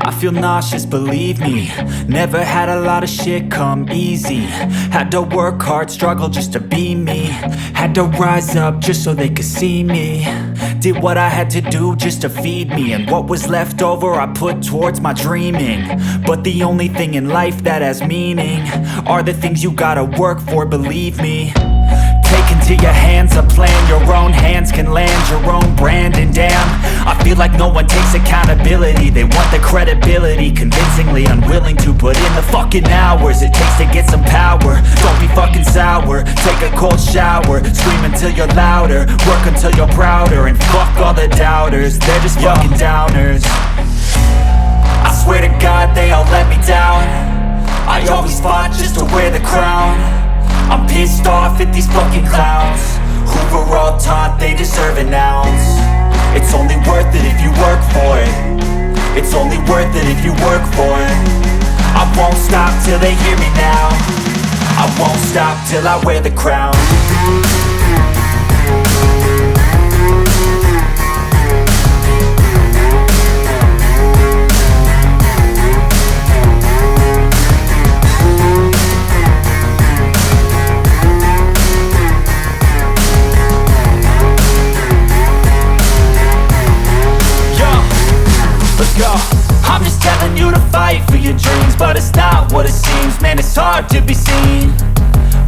I feel nauseous, believe me. Never had a lot of shit come easy. Had to work hard, struggle just to be me. Had to rise up just so they could see me. Did what I had to do just to feed me. And what was left over I put towards my dreaming. But the only thing in life that has meaning are the things you gotta work for, believe me. Take into your hands a plan, your own hands can land your own brand. And damn, I feel like no one takes accountability. They want the credibility, convincingly unwilling to put in the fucking hours it takes to get some power. Don't be fucking sour, take a cold shower. Scream until you're louder, work until you're prouder. And fuck all the doubters, they're just fucking downers. I swear to God they all let me down. I always fought just to wear the crown. I'm pissed off at these fucking clowns who were all taught they deserve an ounce. It's only worth it if you work for it. It's only worth it if you work for it. I won't stop till they hear me now. I won't stop till I wear the crown. I'm just telling you to fight for your dreams, but it's not what it seems. Man, it's hard to be seen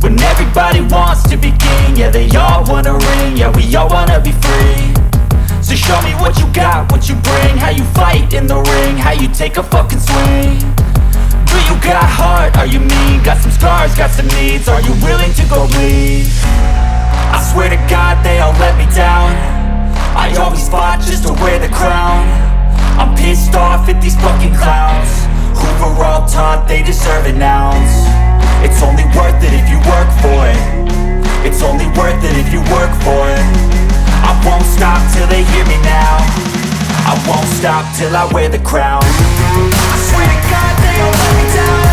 when everybody wants to be king. Yeah, they all wanna ring, yeah, we all wanna be free. So show me what you got, what you bring, how you fight in the ring, how you take a fucking swing. Do you got heart, are you mean? Got some scars, got some needs, are you willing to go bleed? I swear to God they all let me down. I always fought just to wear the crown. I'm pissed off at these fucking clowns who were all taught they deserve an ounce. It's only worth it if you work for it. It's only worth it if you work for it. I won't stop till they hear me now. I won't stop till I wear the crown. I swear to God they all let me down.